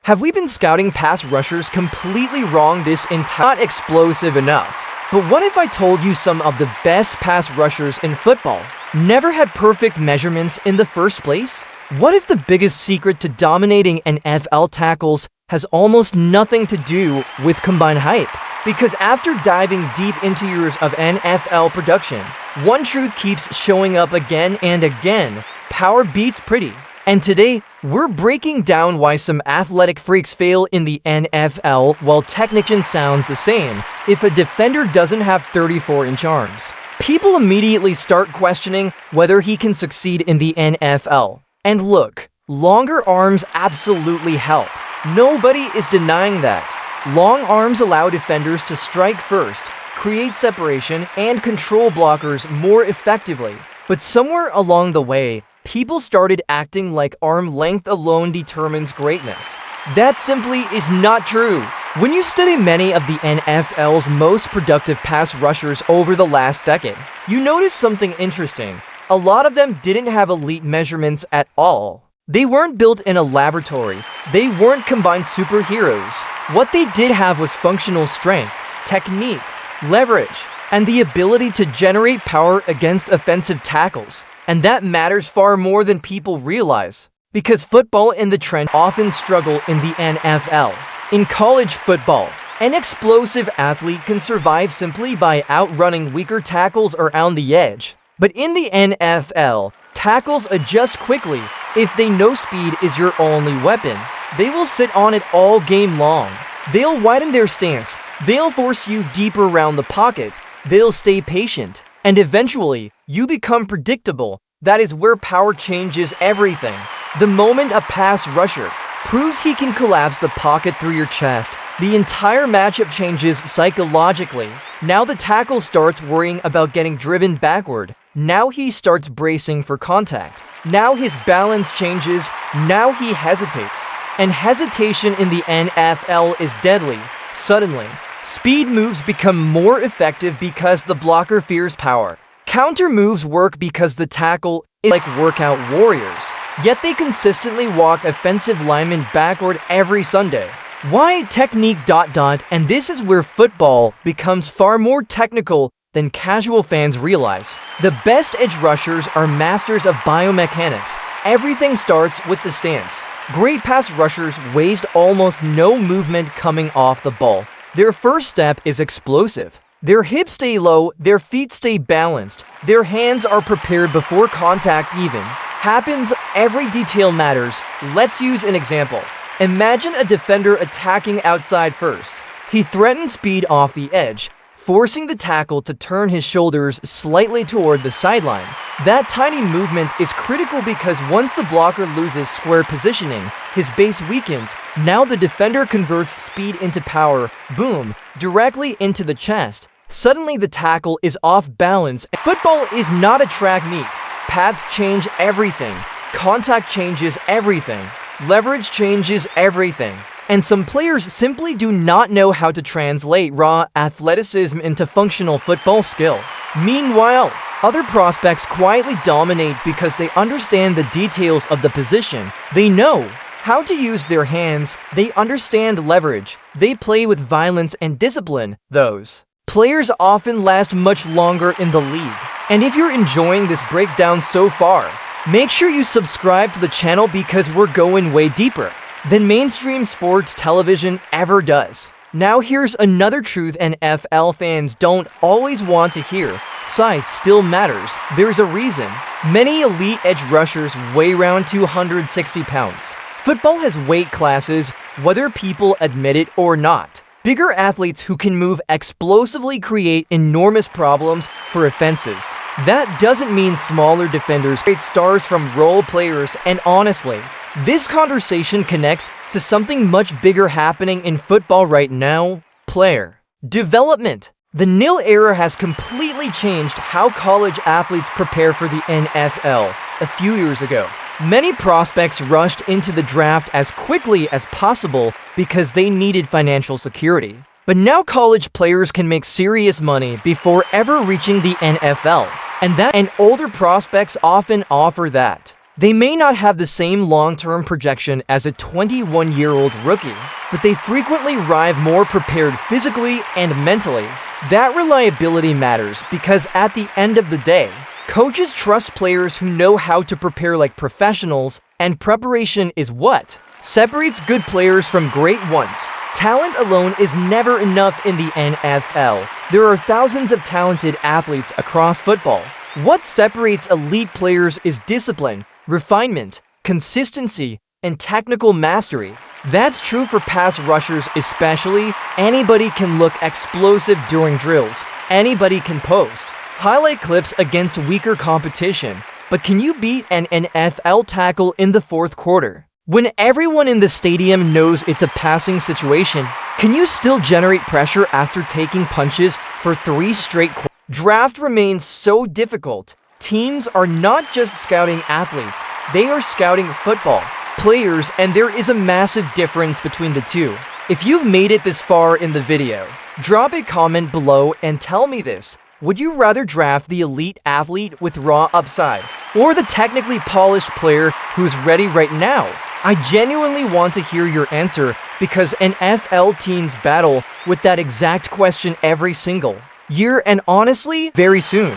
Have we been scouting pass rushers completely wrong this entire not explosive enough? But what if I told you some of the best pass rushers in football never had perfect measurements in the first place? What if the biggest secret to dominating NFL tackles has almost nothing to do with combine hype? Because after diving deep into years of NFL production, one truth keeps showing up again and again: power beats pretty. And today, we're breaking down why some athletic freaks fail in the NFL while technician sounds the same if a defender doesn't have 34-inch arms. People immediately start questioning whether he can succeed in the NFL. And look, longer arms absolutely help. Nobody is denying that. Long arms allow defenders to strike first, create separation, and control blockers more effectively. But somewhere along the way, people started acting like arm length alone determines greatness. That simply is not true. When you study many of the NFL's most productive pass rushers over the last decade, you notice something interesting. A lot of them didn't have elite measurements at all. They weren't built in a laboratory. They weren't combined superheroes. What they did have was functional strength, technique, leverage, and the ability to generate power against offensive tackles. And that matters far more than people realize, because football and the trend often struggle in the NFL. In college football, an explosive athlete can survive simply by outrunning weaker tackles around the edge. But in the NFL, tackles adjust quickly. If they know speed is your only weapon, they will sit on it all game long. They'll widen their stance. They'll force you deeper around the pocket. They'll stay patient. And eventually, you become predictable. That is where power changes everything. The moment a pass rusher proves he can collapse the pocket through your chest, the entire matchup changes psychologically. Now the tackle starts worrying about getting driven backward. Now he starts bracing for contact. Now his balance changes. Now he hesitates. And hesitation in the NFL is deadly. Suddenly, speed moves become more effective because the blocker fears power. Counter moves work because the tackle is like workout warriors. Yet they consistently walk offensive linemen backward every Sunday. Why technique ... And this is where football becomes far more technical than casual fans realize. The best edge rushers are masters of biomechanics. Everything starts with the stance. Great pass rushers waste almost no movement coming off the ball. Their first step is explosive. Their hips stay low, their feet stay balanced, their hands are prepared before contact even happens. Every detail matters. Let's use an example. Imagine a defender attacking outside first. He threatens speed off the edge, forcing the tackle to turn his shoulders slightly toward the sideline. That tiny movement is critical because once the blocker loses square positioning, his base weakens. Now the defender converts speed into power, boom, directly into the chest. Suddenly the tackle is off balance. Football is not a track meet. Paths change everything. Contact changes everything. Leverage changes everything. And some players simply do not know how to translate raw athleticism into functional football skill. Meanwhile, other prospects quietly dominate because they understand the details of the position. They know how to use their hands. They understand leverage. They play with violence and discipline. Those players often last much longer in the league. And if you're enjoying this breakdown so far, make sure you subscribe to the channel because we're going way deeper than mainstream sports television ever does. Now here's another truth NFL fans don't always want to hear. Size still matters. There's a reason. Many elite edge rushers weigh around 260 pounds. Football has weight classes, whether people admit it or not. Bigger athletes who can move explosively create enormous problems for offenses. That doesn't mean smaller defenders create stars from role players, and honestly, this conversation connects to something much bigger happening in football right now: player development. The NIL era has completely changed how college athletes prepare for the NFL. A few years ago, many prospects rushed into the draft as quickly as possible because they needed financial security. But now college players can make serious money before ever reaching the NFL, and older prospects often offer that. They may not have the same long-term projection as a 21-year-old rookie, but they frequently arrive more prepared physically and mentally. That reliability matters because at the end of the day, coaches trust players who know how to prepare like professionals, and preparation is what separates good players from great ones. Talent alone is never enough in the NFL. There are thousands of talented athletes across football. What separates elite players is discipline, refinement, consistency, and technical mastery. That's true for pass rushers especially. Anybody can look explosive during drills. Anybody can post highlight clips against weaker competition. But can you beat an NFL tackle in the fourth quarter? When everyone in the stadium knows it's a passing situation, can you still generate pressure after taking punches for 3 straight quarters? Draft remains so difficult. Teams are not just scouting athletes, they are scouting football players, and there is a massive difference between the two. If you've made it this far in the video, drop a comment below and tell me this. Would you rather draft the elite athlete with raw upside, or the technically polished player who's ready right now? I genuinely want to hear your answer because NFL teams battle with that exact question every single year, and honestly, very soon.